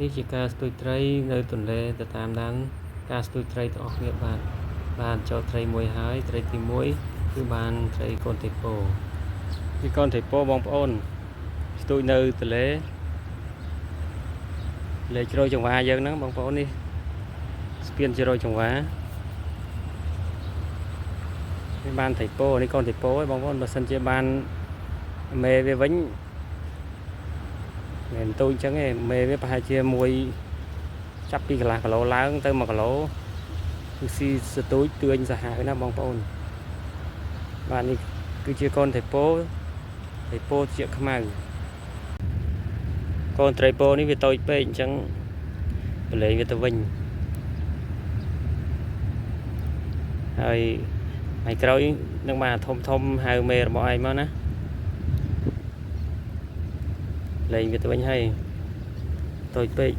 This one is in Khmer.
នេះជាការស្ទូចត្រីនៅទន្លេទៅតាមដានការស្ទូចត្រីទាំងអស់គ្នាបានចូលត្រីមួយហើយត្រីទី1គឺបានត្រីកូនថេពោនេះកូនថេពោបងប្អូនស្ទូចនៅទន្លេជ្រោយចង្វាយើងហ្នឹងបងប្អូននេះស្ពានជ្រោយចង្វានេះបានថេពោនេះកូនថេពោឯងបងប្អូនបើសិនជាបានមេវាវិញមិនទូចអញ្ចឹងឯងមេវាប្រហែលជាមួយចាប់ពីកន្លះគីឡូឡើងទៅ1គីឡូគឺស៊ីស្ទូចទឿញសាហាវណាបងប្អូនបាទនេះគឺជាកូនថេពោជាខ្មៅកូនត្រីពោនេះវាតូចពេកអញ្ចឹងប្រឡែងវាទៅវិញហើយក្រោយនឹងបានធំហៅមេរបស់ឯងមកណាលេងវាទៅវិញហើយតូចពេក